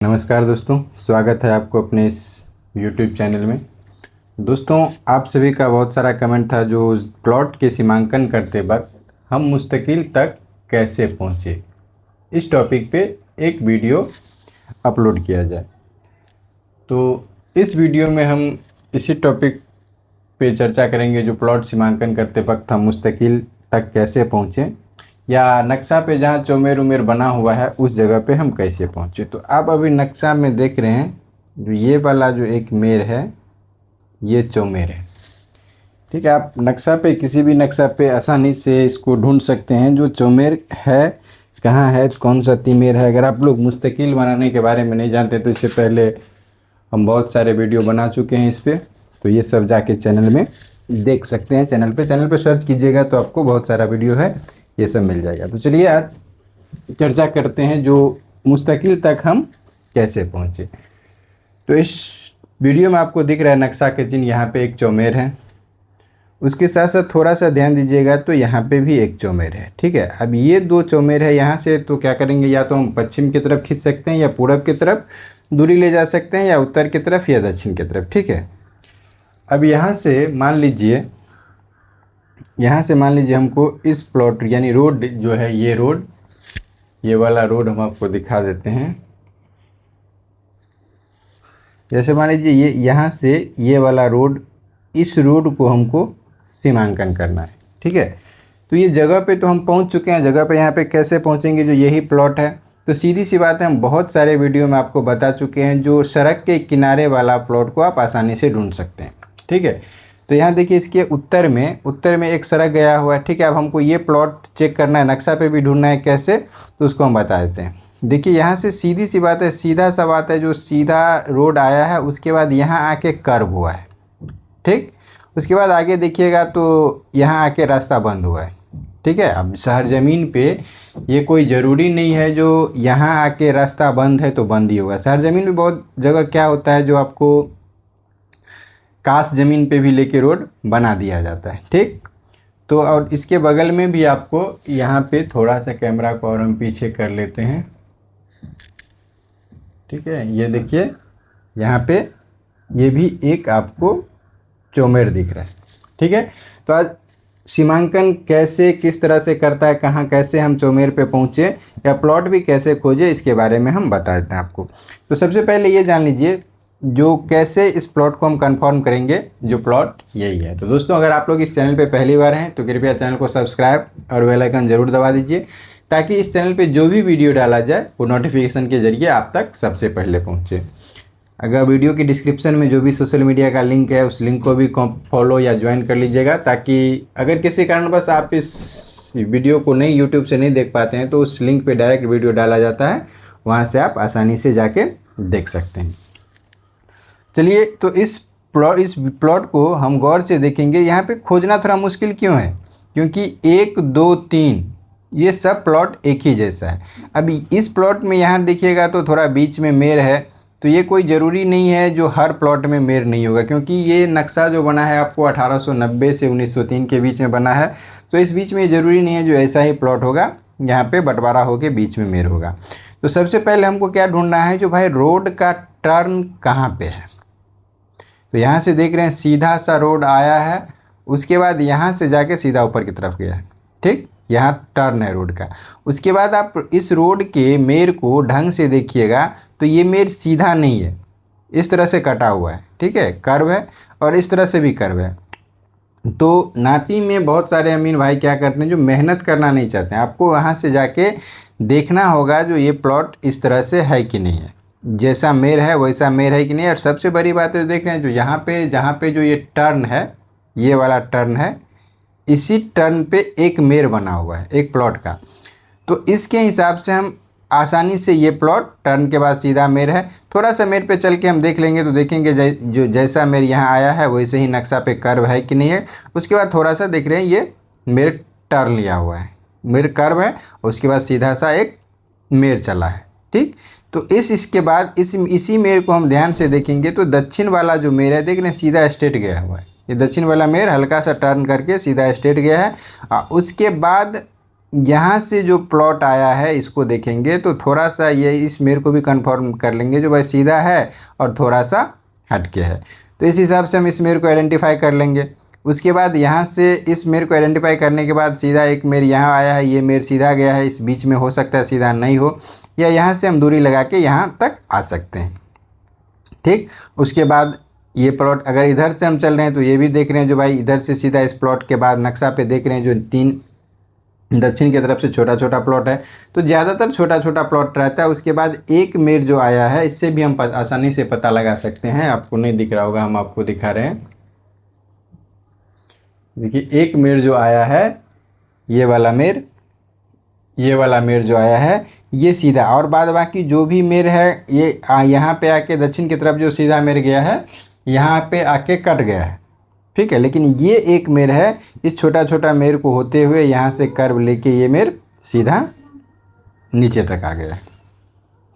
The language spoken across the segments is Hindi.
नमस्कार दोस्तों, स्वागत है आपको अपने इस YouTube चैनल में। दोस्तों, आप सभी का बहुत सारा कमेंट था जो प्लॉट के सीमांकन करते वक्त हम मुस्तकिल तक कैसे पहुँचे, इस टॉपिक पे एक वीडियो अपलोड किया जाए। तो इस वीडियो में हम इसी टॉपिक पे चर्चा करेंगे जो प्लॉट सीमांकन करते वक्त हम मुस्तकिल तक कैसे पहुँचे, या नक्शा पे जहाँ चौमेर उमेर बना हुआ है उस जगह पे हम कैसे पहुँचे। तो आप अभी नक्शा में देख रहे हैं जो ये वाला जो एक मेर है ये चौमेर है। ठीक है, आप नक्शा पे किसी भी नक्शा पे आसानी से इसको ढूंढ सकते हैं जो चौमेर है कहाँ है, कौन सा तिमेर है। अगर आप लोग मुस्तकिल बनाने के बारे में नहीं जानते तो इससे पहले हम बहुत सारे वीडियो बना चुके हैं इस पर, तो ये सब जाके चैनल में देख सकते हैं। चैनल पे सर्च कीजिएगा तो आपको बहुत सारा वीडियो है, ये सब मिल जाएगा। तो चलिए आज चर्चा करते हैं जो मुस्तकिल तक हम कैसे पहुँचे। तो इस वीडियो में आपको दिख रहा है नक्शा के चिन्ह, यहाँ पे एक चौमेर है, उसके साथ साथ थोड़ा सा ध्यान दीजिएगा तो यहाँ पे भी एक चौमेर है। ठीक है, अब ये दो चौमेर है यहाँ से, तो क्या करेंगे, या तो हम पश्चिम की तरफ खींच सकते हैं या पूरब की तरफ दूरी ले जा सकते हैं, या उत्तर की तरफ या दक्षिण की तरफ। ठीक है, अब यहाँ से मान लीजिए हमको इस प्लॉट यानी रोड जो है, ये रोड, ये वाला रोड हम आपको दिखा देते हैं। जैसे मान लीजिए ये यहाँ से ये वाला रोड, इस रोड को हमको सीमांकन करना है। ठीक है, तो ये जगह पे तो हम पहुँच चुके हैं। जगह पे यहाँ पे कैसे पहुँचेंगे, जो यही प्लॉट है। तो सीधी सी बात है, हम बहुत सारे वीडियो में आपको बता चुके हैं जो सड़क के किनारे वाला प्लॉट को आप आसानी से ढूंढ सकते हैं। ठीक है, तो यहाँ देखिए इसके उत्तर में एक सड़क गया हुआ है। ठीक है, अब हमको ये प्लॉट चेक करना है, नक्शा पे भी ढूंढना है कैसे, तो उसको हम बता देते हैं। देखिए यहाँ से सीधी सी बात है, सीधा सा बात है, जो सीधा रोड आया है उसके बाद यहाँ आके कर्व हुआ है। ठीक, उसके बाद आगे देखिएगा तो यहाँ आके रास्ता बंद हुआ है। ठीक है, अब शहर ज़मीन पे ये कोई ज़रूरी नहीं है जो यहाँ आके रास्ता बंद है तो बंद ही होगा। शहर ज़मीन में बहुत जगह क्या होता है जो आपको काश ज़मीन पे भी लेके रोड बना दिया जाता है। ठीक, तो और इसके बगल में भी आपको यहाँ पे थोड़ा सा कैमरा को और हम पीछे कर लेते हैं। ठीक है, ये देखिए यहाँ पे ये भी एक आपको चौमेर दिख रहा है। ठीक है, तो आज सीमांकन कैसे किस तरह से करता है, कहाँ कैसे हम चौमेर पे पहुँचे, या प्लॉट भी कैसे खोजे, इसके बारे में हम बता देते हैं आपको। तो सबसे पहले ये जान लीजिए जो कैसे इस प्लॉट को हम कंफर्म करेंगे, जो प्लॉट यही है। तो दोस्तों, अगर आप लोग इस चैनल पे पहली बार हैं तो कृपया चैनल को सब्सक्राइब और बेल आइकन ज़रूर दबा दीजिए, ताकि इस चैनल पे जो भी वीडियो डाला जाए वो नोटिफिकेशन के जरिए आप तक सबसे पहले पहुँचे। अगर वीडियो की डिस्क्रिप्शन में जो भी सोशल मीडिया का लिंक है उस लिंक को भी फॉलो या ज्वाइन कर लीजिएगा, ताकि अगर किसी कारणवश आप इस वीडियो को नहीं यूट्यूब से नहीं देख पाते हैं तो उस लिंक पे डायरेक्ट वीडियो डाला जाता है, वहाँ से आप आसानी से जाके देख सकते हैं। चलिए, तो इस प्लॉट को हम गौर से देखेंगे। यहाँ पे खोजना थोड़ा मुश्किल क्यों है, क्योंकि 1 2 3 ये सब प्लॉट एक ही जैसा है। अभी इस प्लॉट में यहाँ देखिएगा तो थोड़ा बीच में मेर है, तो ये कोई ज़रूरी नहीं है जो हर प्लॉट में मेर नहीं होगा, क्योंकि ये नक्शा जो बना है आपको 1890 से 1903 के बीच में बना है। तो इस बीच में ज़रूरी नहीं है जो ऐसा ही प्लॉट होगा यहाँ पे बंटवारा होकर बीच में मेर होगा। तो सबसे पहले हमको क्या ढूंढना है, जो भाई रोड का टर्न कहाँ पे है। तो यहाँ से देख रहे हैं सीधा सा रोड आया है, उसके बाद यहाँ से जाके सीधा ऊपर की तरफ गया है। ठीक, यहाँ टर्न है रोड का। उसके बाद आप इस रोड के मेर को ढंग से देखिएगा तो ये मेर सीधा नहीं है, इस तरह से कटा हुआ है। ठीक है, कर्व है, और इस तरह से भी कर्व है। तो नापी में बहुत सारे अमीन भाई क्या करते हैं, जो मेहनत करना नहीं चाहते हैं, आपको वहाँ से जाके देखना होगा जो ये प्लॉट इस तरह से है कि नहीं है, जैसा मेर है वैसा मेर है कि नहीं। और सबसे बड़ी बात है, देख रहे हैं जो यहाँ पे जहाँ पे जो ये टर्न है, ये वाला टर्न है, इसी टर्न पे एक मेर बना हुआ है एक प्लॉट का। तो इसके हिसाब से हम आसानी से ये प्लॉट टर्न के बाद सीधा मेर है। थोड़ा सा मेर पे चल के हम देख लेंगे तो देखेंगे जो जैसा मेर यहाँ आया है वैसे ही नक्शा पे कर्व है कि नहीं है। उसके बाद थोड़ा सा देख रहे हैं ये मेर टर्न लिया हुआ है, मेर कर्व है, उसके बाद सीधा सा एक मेर चला है। ठीक, तो इसके बाद इसी मेर को हम ध्यान से देखेंगे तो दक्षिण वाला जो मेर है, देख रहे हैं सीधा स्ट्रेट गया हुआ है। ये दक्षिण वाला मेर हल्का सा टर्न करके सीधा स्ट्रेट गया है। उसके बाद यहाँ से जो प्लॉट आया है इसको देखेंगे तो थोड़ा सा ये इस मेर को भी कंफर्म कर लेंगे जो भाई सीधा है और थोड़ा सा हटके है। तो इस हिसाब से हम इस मेर को आइडेंटिफाई कर लेंगे। उसके बाद यहाँ से इस मेर को आइडेंटिफाई करने के बाद सीधा एक मेर यहाँ आया है, ये मेर सीधा गया है, इस बीच में हो सकता है सीधा नहीं हो, या यहाँ से हम दूरी लगा के यहाँ तक आ सकते हैं। ठीक, उसके बाद ये प्लॉट अगर इधर से हम चल रहे हैं तो ये भी देख रहे हैं जो भाई इधर से सीधा इस प्लॉट के बाद नक्शा पे देख रहे हैं जो 3 दक्षिण की तरफ से छोटा छोटा प्लॉट है, तो ज़्यादातर छोटा छोटा प्लॉट रहता है। उसके बाद एक मेर जो आया है इससे भी हम आसानी से पता लगा सकते हैं। आपको नहीं दिख रहा होगा, हम आपको दिखा रहे हैं। देखिए एक मेर जो आया है, ये वाला मेर जो आया है ये सीधा, और बाद बाकी जो भी मेर है ये यहाँ पे आके दक्षिण की तरफ जो सीधा मेर गया है यहाँ पे आके कट गया है। ठीक है, लेकिन ये एक मेर है, इस छोटा छोटा मेर को होते हुए यहाँ से कर्व लेके ये मेर सीधा नीचे तक आ गया।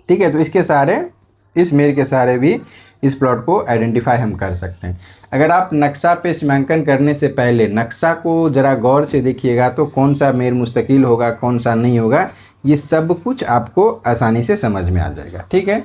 ठीक है, तो इसके सारे, इस मेर के सारे भी इस प्लॉट को आइडेंटिफाई हम कर सकते हैं। अगर आप नक्शा पे सीमांकन करने से पहले नक्शा को ज़रा गौर से देखिएगा तो कौन सा मेर मुस्तकिल होगा, कौन सा नहीं होगा, ये सब कुछ आपको आसानी से समझ में आ जाएगा। ठीक है,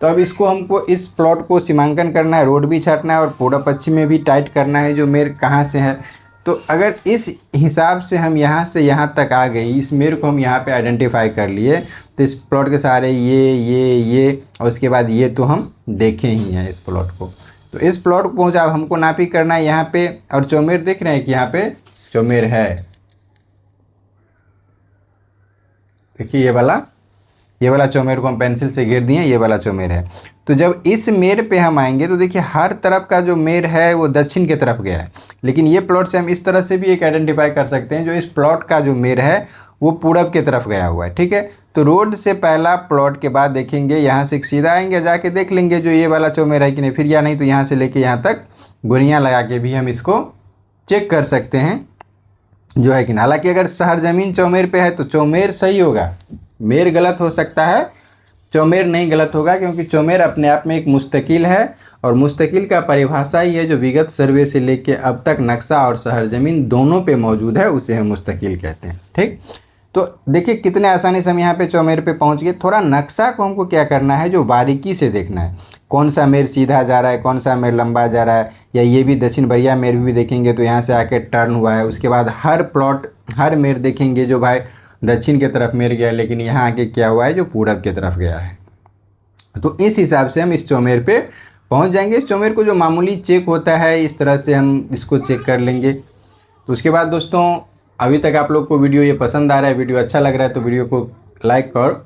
तो अब इसको हमको इस प्लॉट को सीमांकन करना है, रोड भी छाटना है और पूर्व पश्चिम में भी टाइट करना है जो मेर कहाँ से है। तो अगर इस हिसाब से हम यहाँ से यहाँ तक आ गए, इस मेर को हम यहाँ पे आइडेंटिफाई कर लिए, तो इस प्लॉट के सारे ये और उसके बाद ये तो हम देखे ही हैं इस प्लॉट को। तो इस प्लॉट को पहुँचा हमको नापी करना है यहाँ पे, और चौमेर देख रहे हैं कि यहाँ पे चौमेर है। देखिए ये वाला चौमेर को हम पेंसिल से घेर दिए, ये वाला चौमेर है। तो जब इस मेर पे हम आएंगे तो देखिए हर तरफ का जो मेर है वो दक्षिण की तरफ गया है, लेकिन ये प्लॉट से हम इस तरह से भी एक आइडेंटिफाई कर सकते हैं जो इस प्लॉट का जो मेर है वो पूरब की तरफ गया हुआ है। ठीक है, तो रोड से पहला प्लॉट के बाद देखेंगे यहाँ से सीधा आएंगे, जाके देख लेंगे जो ये वाला चौमेर है कि नहीं, फिर या नहीं तो यहाँ से लेके यहाँ तक गुरियाँ लगा के भी हम इसको चेक कर सकते हैं जो है कि नहीं। हालांकि अगर शहर ज़मीन चौमेर पे है तो चौमेर सही होगा, मेर गलत हो सकता है, चौमेर नहीं गलत होगा, क्योंकि चौमेर अपने आप में एक मुस्तकिल है और मुस्तकिल का परिभाषा ही है जो विगत सर्वे से लेके अब तक नक्शा और शहर ज़मीन दोनों पे मौजूद है, उसे हम मुस्तकिल कहते हैं। ठीक, तो देखिए कितने आसानी से हम यहाँ पे चौमेर पे पहुँच गए। थोड़ा नक्शा को हमको क्या करना है, जो बारीकी से देखना है, कौन सा मेर सीधा जा रहा है, कौन सा मेर लंबा जा रहा है, या ये भी दक्षिण बढ़िया मेर भी देखेंगे तो यहाँ से आके टर्न हुआ है। उसके बाद हर प्लॉट, हर मेर देखेंगे जो भाई दक्षिण की तरफ मेर गया, लेकिन यहाँ आके क्या हुआ है जो पूरब की तरफ गया है। तो इस हिसाब से हम इस चौमेर पे पहुँच जाएंगे। इस चौमेर को जो मामूली चेक होता है इस तरह से हम इसको चेक कर लेंगे। तो उसके बाद दोस्तों, अभी तक आप लोग को वीडियो ये पसंद आ रहा है, वीडियो अच्छा लग रहा है तो वीडियो को लाइक और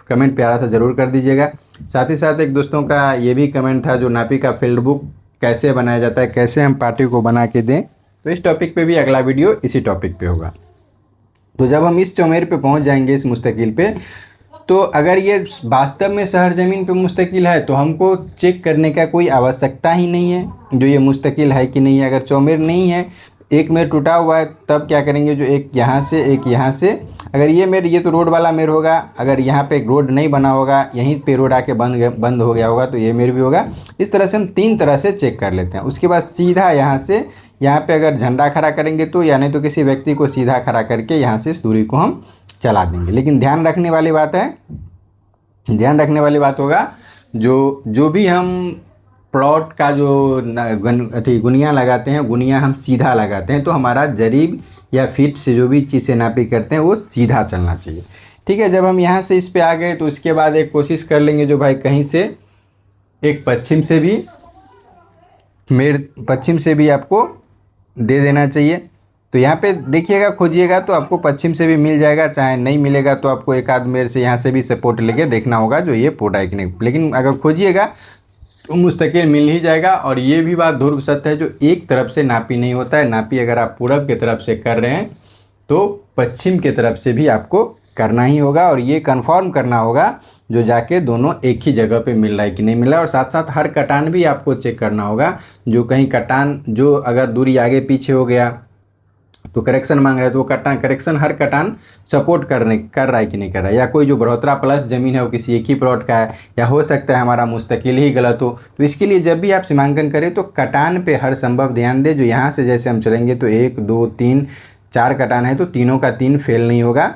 कमेंट प्यारा सा ज़रूर कर दीजिएगा। साथ ही साथ एक दोस्तों का ये भी कमेंट था जो नापी का फील्ड बुक कैसे बनाया जाता है, कैसे हम पार्टी को बना के दें, तो इस टॉपिक पे भी अगला वीडियो इसी टॉपिक पे होगा। तो जब हम इस चौमेर पे पहुंच जाएंगे इस मुस्तकिल पे, तो अगर ये वास्तव में शहर ज़मीन पे मुस्तकिल है तो हमको चेक करने का कोई आवश्यकता ही नहीं है जो ये मुस्तकिल है कि नहीं है। अगर चौमेर नहीं है, एक मेर टूटा हुआ है, तब क्या करेंगे, जो एक यहाँ से एक यहाँ से, अगर ये मेर, ये तो रोड वाला मेर होगा, अगर यहाँ पे एक रोड नहीं बना होगा, यहीं पे रोड आके बंद हो गया होगा तो ये मेर भी होगा। इस तरह से हम 3 तरह से चेक कर लेते हैं। उसके बाद सीधा यहाँ से, यहाँ पे अगर झंडा खड़ा करेंगे तो, या नहीं तो किसी व्यक्ति को सीधा खड़ा करके यहाँ से इस दूरी को हम चला देंगे। लेकिन ध्यान रखने वाली बात है, ध्यान रखने वाली बात होगा, जो भी हम प्लॉट का जो गुनिया लगाते हैं, गुनिया हम सीधा लगाते हैं, तो हमारा जरीब या फीट से जो भी चीज़ से नापी करते हैं वो सीधा चलना चाहिए। ठीक है, जब हम यहाँ से इस पे आ गए तो उसके बाद एक कोशिश कर लेंगे जो भाई कहीं से एक पश्चिम से भी मेर, पश्चिम से भी आपको दे देना चाहिए। तो यहाँ पे देखिएगा, खोजिएगा तो आपको पश्चिम से भी मिल जाएगा, चाहे नहीं मिलेगा तो आपको एक आध मेर से यहाँ से भी सपोर्ट लेके देखना होगा जो ये पोटा है कि नहीं। लेकिन अगर खोजिएगा तो मुस्तकिल मिल ही जाएगा। और ये भी बात ध्रुव सत्य है, जो एक तरफ से नापी नहीं होता है। नापी अगर आप पूरब की तरफ से कर रहे हैं तो पश्चिम की तरफ से भी आपको करना ही होगा, और ये कंफर्म करना होगा जो जाके दोनों एक ही जगह पे मिल रहा है कि नहीं मिल रहा है। और साथ साथ हर कटान भी आपको चेक करना होगा, जो कहीं कटान, जो अगर दूरी आगे पीछे हो गया तो करेक्शन मांग रहा है, तो वो कटान, करेक्शन हर कटान सपोर्ट कर रहा है कि नहीं कर रहा है। या कोई जो बढ़ोतरा प्लस ज़मीन है वो किसी एक ही प्लॉट का है, या हो सकता है हमारा मुस्तकिल ही गलत हो। तो इसके लिए जब भी आप सीमांकन करें तो कटान पे हर संभव ध्यान दें। जो यहाँ से जैसे हम चलेंगे तो 1 2 3 4 कटान है तो तीनों का 3 फेल नहीं होगा,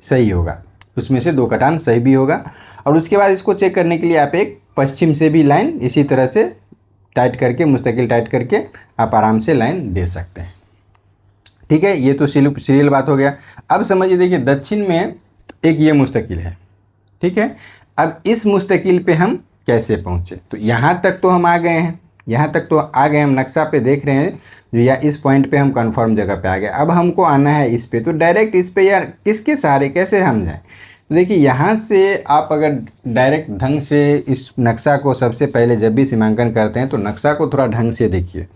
सही होगा, उसमें से 2 कटान सही भी होगा। और उसके बाद इसको चेक करने के लिए आप एक पश्चिम से भी लाइन इसी तरह से टाइट करके, मुस्तकिल टाइट करके आप आराम से लाइन दे सकते हैं। ठीक है, ये तो सीरियल बात हो गया। अब समझिए, देखिए दक्षिण में एक ये मुस्तकिल है, ठीक है। अब इस मुस्तकिल पे हम कैसे पहुँचे, तो यहाँ तक तो हम आ गए हैं, यहाँ तक तो आ गए, हम नक्शा पे देख रहे हैं जो, या इस पॉइंट पे हम कंफर्म जगह पे आ गए। अब हमको आना है इस पे, तो डायरेक्ट इस पे यार किसके सहारे कैसे हम जाएं। तो देखिए यहाँ से आप अगर डायरेक्ट ढंग से इस नक्शा को, सबसे पहले जब भी सीमांकन करते हैं तो नक्शा को थोड़ा ढंग से देखिए,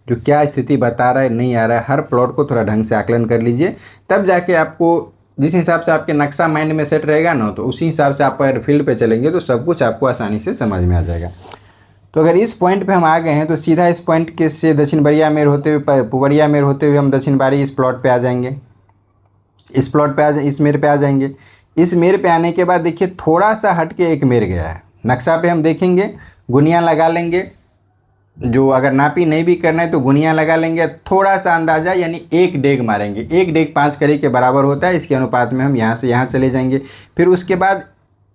जो क्या स्थिति बता रहा है, नहीं आ रहा है, हर प्लॉट को थोड़ा ढंग से आकलन कर लीजिए। तब जाके आपको जिस हिसाब से आपके नक्शा माइंड में सेट रहेगा ना, तो उसी हिसाब से आप अगर फील्ड पे चलेंगे तो सब कुछ आपको आसानी से समझ में आ जाएगा। तो अगर इस पॉइंट पे हम आ गए हैं तो सीधा इस पॉइंट के से दक्षिण बरिया मेर होते हुए, पुवरिया मेर होते हुए हम दक्षिण बारी इस प्लॉट पे आ जाएंगे, इस प्लॉट पे इस मेर पे आ जाएंगे। इस मेर पे आने के बाद देखिए थोड़ा सा हट के एक मेर गया है, नक्शा पे हम देखेंगे, गुनिया लगा लेंगे, जो अगर नापी नहीं भी करना है तो गुनिया लगा लेंगे, थोड़ा सा अंदाज़ा यानी एक डेग मारेंगे, एक डेग 5 कड़ी के बराबर होता है, इसके अनुपात में हम यहाँ से यहाँ चले जाएंगे। फिर उसके बाद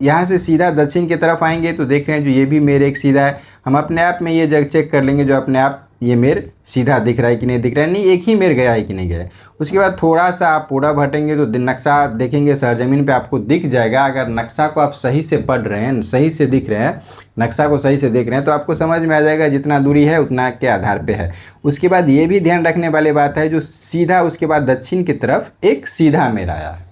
यहाँ से सीधा दक्षिण की तरफ आएंगे तो देख रहे हैं जो ये भी मेर एक सीधा है, हम अपने आप में ये जगह चेक कर लेंगे जो अपने आप ये मेर सीधा दिख रहा है कि नहीं दिख रहा है, नहीं एक ही मेर गया है कि नहीं गया है। उसके बाद थोड़ा सा आप पूरब हटेंगे तो नक्शा देखेंगे, सरजमीन पे आपको दिख जाएगा। अगर नक्शा को आप सही से पढ़ रहे हैं, सही से दिख रहे हैं, नक्शा को सही से देख रहे हैं, तो आपको समझ में आ जाएगा जितना दूरी है उतना के आधार पे है। उसके बाद ये भी ध्यान रखने वाली बात है, जो सीधा उसके बाद दक्षिण की तरफ एक सीधा मेर आया है,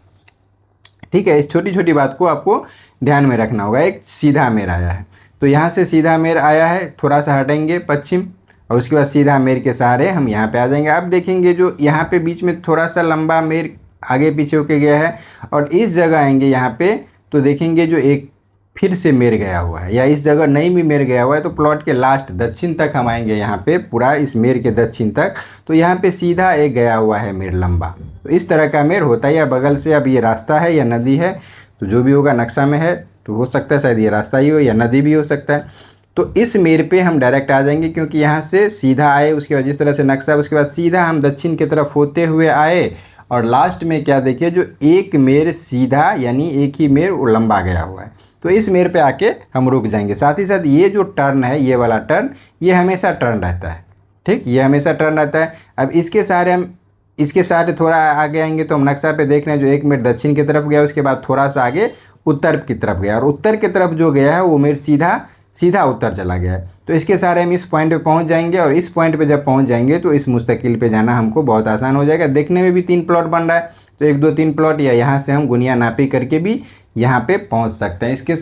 ठीक है। इस छोटी छोटी बात को आपको ध्यान में रखना होगा, एक सीधा मेर आया है, तो यहाँ से सीधा मेर आया है, थोड़ा सा हटेंगे पश्चिम, और उसके बाद सीधा मेर के सहारे हम यहाँ पे आ जाएंगे। आप देखेंगे जो यहाँ पे बीच में थोड़ा सा लंबा मेर आगे पीछे होके गया है, और इस जगह आएंगे यहाँ पे तो देखेंगे जो एक फिर से मेर गया हुआ है, या इस जगह नहीं भी मेर गया हुआ है, तो प्लॉट के लास्ट दक्षिण तक हम आएंगे यहाँ पे, पूरा इस मेर के दक्षिण तक, तो यहाँ पे सीधा एक गया हुआ है मेर लंबा। तो इस तरह का मेर होता है, या बगल से अब ये रास्ता है या नदी है, तो जो भी होगा नक्शा में है तो हो सकता है शायद ये रास्ता ही हो या नदी भी हो सकता है। तो इस मेर पे हम डायरेक्ट आ जाएंगे, क्योंकि यहाँ से सीधा आए, उसके बाद जिस तरह से नक्शा, उसके बाद सीधा हम दक्षिण की तरफ होते हुए आए, और लास्ट में क्या देखिए जो एक मेर सीधा यानी एक ही मेर लंबा गया हुआ है, तो इस मेर पे आके हम रुक जाएंगे। साथ ही साथ ये जो टर्न है, ये वाला टर्न, ये हमेशा टर्न रहता है, ठीक, ये हमेशा टर्न रहता है। अब इसके सहारे हम, इसके सहारे थोड़ा आगे आएंगे तो हम नक्शा पे देख रहे हैं जो एक मेर दक्षिण की तरफ गया, उसके बाद थोड़ा सा आगे उत्तर की तरफ गया, और उत्तर की तरफ जो गया है वो मेर सीधा सीधा उत्तर चला गया है। तो इसके सहारे हम इस पॉइंट पे पहुंच जाएंगे, और इस पॉइंट पे जब पहुंच जाएंगे तो इस मुस्तकिल पे जाना हमको बहुत आसान हो जाएगा। देखने में भी 3 प्लॉट बन रहा है, तो 1 2 3 प्लॉट, या यहाँ से हम गुनिया नापी करके भी यहाँ पे पहुँच सकते हैं। इसके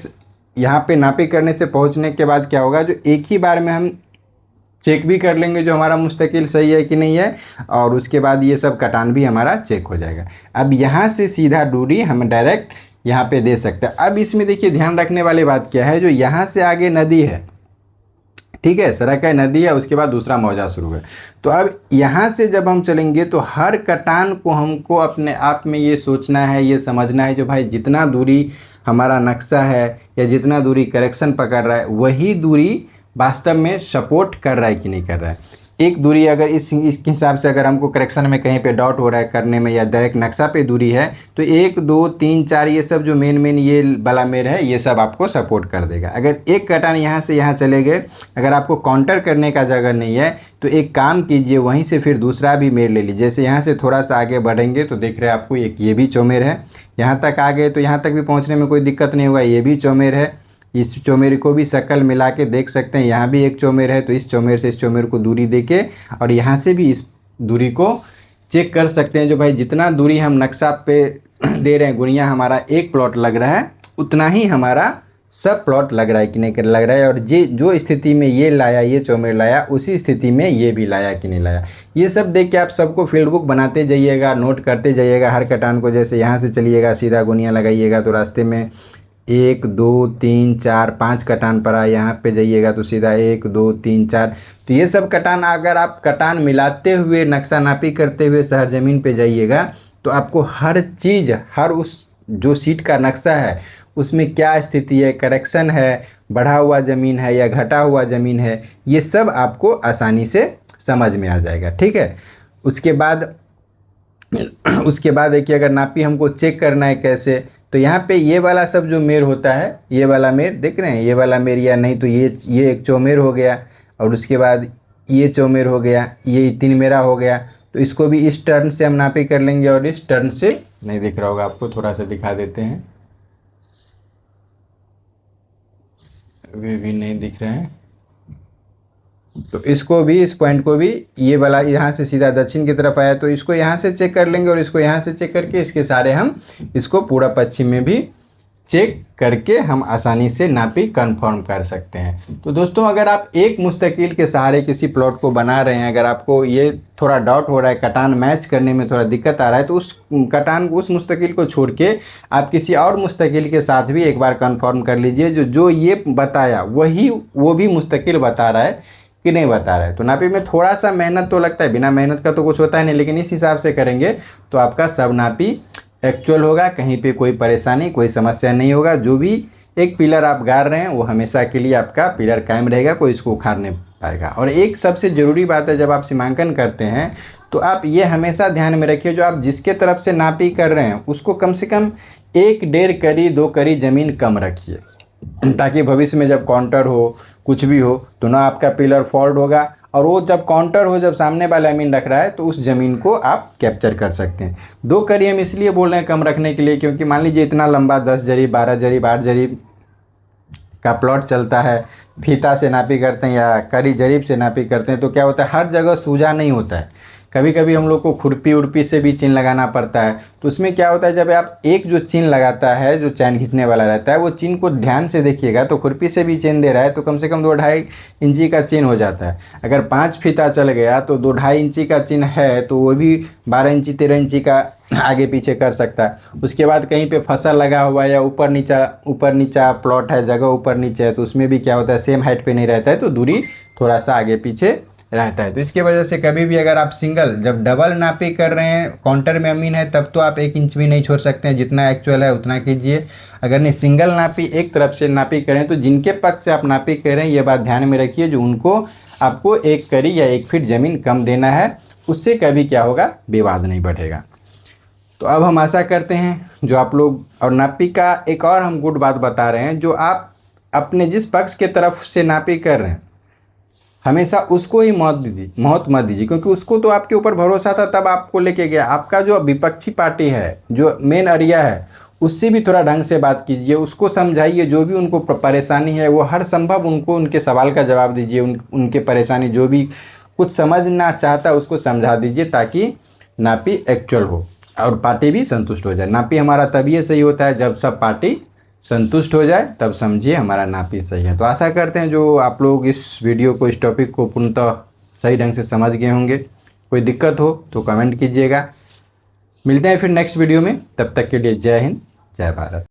यहाँ पे नापी करने से पहुँचने के बाद क्या होगा, जो एक ही बार में हम चेक भी कर लेंगे जो हमारा मुस्तकिल सही है कि नहीं है, और उसके बाद ये सब कटान भी हमारा चेक हो जाएगा। अब यहाँ से सीधा दूरी हम डायरेक्ट यहाँ पे दे सकते हैं। अब इसमें देखिए ध्यान रखने वाली बात क्या है, जो यहाँ से आगे नदी है, ठीक है, सड़क है, नदी है, उसके बाद दूसरा मौजा शुरू है। तो अब यहाँ से जब हम चलेंगे तो हर कटान को हमको अपने आप में ये सोचना है, ये समझना है, जो भाई जितना दूरी हमारा नक्शा है या जितना दूरी करेक्शन पकड़ रहा है, वही दूरी वास्तव में सपोर्ट कर रहा है कि नहीं कर रहा है। एक दूरी अगर इसके हिसाब से अगर हमको करेक्शन में कहीं पे डाउट हो रहा है करने में, या डायरेक्ट नक्शा पे दूरी है, तो 1 2 3 4 ये सब जो मेन ये वाला मेर है, ये सब आपको सपोर्ट कर देगा। अगर एक कटान यहाँ से यहाँ चले गए, अगर आपको काउंटर करने का जगह नहीं है, तो एक काम कीजिए, वहीं से फिर दूसरा भी मेर ले लीजिए। जैसे यहाँ से थोड़ा सा आगे बढ़ेंगे तो देख रहे हैं आपको एक ये भी चौमेर है, यहाँ तक आ गए तो यहाँ तक भी पहुँचने में कोई दिक्कत नहीं होगा, ये भी चौमेर है। इस चौमेर को भी शक्ल मिला के देख सकते हैं, यहाँ भी एक चौमेर है, तो इस चौमेर से इस चौमेर को दूरी देके और यहाँ से भी इस दूरी को चेक कर सकते हैं, जो भाई जितना दूरी हम नक्शा पे दे रहे हैं, गुणिया हमारा एक प्लॉट लग रहा है, उतना ही हमारा सब प्लॉट लग रहा है कि नहीं लग रहा है, और ये जो स्थिति में ये लाया, ये चौमेर लाया, उसी स्थिति में ये भी लाया कि नहीं लाया। ये सब देख के आप सबको फील्ड बुक बनाते जाइएगा, नोट करते जाइएगा हर कटान को। जैसे यहाँ से चलिएगा, सीधा गुनिया लगाइएगा तो रास्ते में 1 2 3 4 5 कटान पड़ा, यहाँ पे जाइएगा तो सीधा 1 2 3 4। तो ये सब कटान अगर आप कटान मिलाते हुए, नक्शा नापी करते हुए शहर ज़मीन पे जाइएगा, तो आपको हर चीज़, हर उस जो सीट का नक्शा है उसमें क्या स्थिति है, करेक्शन है, बढ़ा हुआ ज़मीन है या घटा हुआ ज़मीन है, ये सब आपको आसानी से समझ में आ जाएगा, ठीक है। उसके बाद उसके बाद देखिए अगर नापी हमको चेक करना है कैसे, तो यहाँ पे ये वाला सब जो मेर होता है, ये वाला मेर देख रहे हैं, ये वाला मेर या नहीं तो ये एक चौमेर हो गया, और उसके बाद ये चौमेर हो गया, ये 3 मेरा हो गया। तो इसको भी इस टर्न से हम नापी कर लेंगे, और इस टर्न से नहीं दिख रहा होगा आपको, थोड़ा सा दिखा देते हैं, वे भी नहीं दिख रहे हैं। तो इसको भी, इस पॉइंट को भी, ये वाला यहाँ से सीधा दक्षिण की तरफ आया तो इसको यहाँ से चेक कर लेंगे, और इसको यहाँ से चेक करके इसके सारे हम इसको पूरा पश्चिम में भी चेक करके हम आसानी से नापी कंफर्म कर सकते हैं। तो दोस्तों अगर आप एक मुस्तकिल के सहारे किसी प्लॉट को बना रहे हैं, अगर आपको ये थोड़ा डाउट हो रहा है, कटान मैच करने में थोड़ा दिक्कत आ रहा है, तो उस कटान उस मुस्तकिल को छोड़ के आप किसी और मुस्तकिल के साथ भी एक बार कंफर्म कर लीजिए, जो ये बताया वही वो भी मुस्तकिल बता रहा है कि नहीं बता रहा है। तो नापी में थोड़ा सा मेहनत तो लगता है, बिना मेहनत का तो कुछ होता है नहीं, लेकिन इस हिसाब से करेंगे तो आपका सब नापी एक्चुअल होगा, कहीं पे कोई परेशानी कोई समस्या नहीं होगा। जो भी एक पिलर आप गाड़ रहे हैं वो हमेशा के लिए आपका पिलर कायम रहेगा, कोई इसको उखाड़ नहीं पाएगा। और एक सबसे ज़रूरी बात है, जब आप सीमांकन करते हैं तो आप ये हमेशा ध्यान में रखिए, जो आप जिसके तरफ से नापी कर रहे हैं उसको कम से कम 1-1.5 कड़ी 2 कड़ी ज़मीन कम रखिए, ताकि भविष्य में जब काउंटर हो कुछ भी हो तो ना आपका पिलर फॉल्ट होगा, और वो जब काउंटर हो, जब सामने वाला ज़मीन रख रहा है तो उस ज़मीन को आप कैप्चर कर सकते हैं। 2 कड़ी हम इसलिए बोल रहे हैं कम रखने के लिए, क्योंकि मान लीजिए इतना लंबा 10 जरीब 12 जरीब 8 जरीब का प्लॉट चलता है, फीता से नापी करते हैं या कड़ी जरीब से नापी करते हैं, तो क्या होता है हर जगह सूजा नहीं होता है, कभी कभी हम लोग को खुरपी उर्पी से भी चिन्ह लगाना पड़ता है। तो उसमें क्या होता है, जब आप एक जो चिन्ह लगाता है, जो चैन खींचने वाला रहता है, वो चिन्ह को ध्यान से देखिएगा, तो खुरपी से भी चिन्ह दे रहा है तो कम से कम 2-2.5 इंची का चिन्ह हो जाता है। अगर 5 फीता चल गया तो 2-2.5 इंची का चिन्ह है, तो वो भी 12 इंची 13 इंची का आगे पीछे कर सकता है। उसके बाद कहीं पे फसल लगा हुआ है या ऊपर नीचा प्लॉट है, जगह ऊपर नीचे है, तो उसमें भी क्या होता है सेम हाइट पे नहीं रहता है, तो दूरी थोड़ा सा आगे पीछे रहता है। तो इसके वजह से कभी भी अगर आप सिंगल, जब डबल नापी कर रहे हैं, काउंटर में अमीन है, तब तो आप 1 इंच भी नहीं छोड़ सकते हैं, जितना एक्चुअल है उतना कीजिए। अगर नहीं सिंगल नापी एक तरफ से नापी करें, तो जिनके पक्ष से आप नापी करें ये बात ध्यान में रखिए, जो उनको आपको 1 कड़ी या 1 फीट ज़मीन कम देना है, उससे कभी क्या होगा विवाद नहीं बढ़ेगा। तो अब हम आशा करते हैं जो आप लोग, और नापी का एक और हम गुड बात बता रहे हैं, जो आप अपने जिस पक्ष के तरफ से नापी कर रहे हैं हमेशा उसको ही मौत मत दीजिए, क्योंकि उसको तो आपके ऊपर भरोसा था तब आपको लेके गया। आपका जो विपक्षी पार्टी है, जो मेन अरिया है, उससे भी थोड़ा ढंग से बात कीजिए, उसको समझाइए, जो भी उनको परेशानी है वो हर संभव उनको उनके सवाल का जवाब दीजिए, उनके परेशानी जो भी कुछ समझना चाहता है उसको समझा दीजिए, ताकि नापी एक्चुअल हो और पार्टी भी संतुष्ट हो जाए। नापी हमारा तभी सही होता है जब सब पार्टी संतुष्ट हो जाए, तब समझिए हमारा नापी सही है। तो आशा करते हैं जो आप लोग इस वीडियो को, इस टॉपिक को पूर्णतः सही ढंग से समझ गए होंगे। कोई दिक्कत हो तो कमेंट कीजिएगा। मिलते हैं फिर नेक्स्ट वीडियो में, तब तक के लिए जय हिंद जय भारत।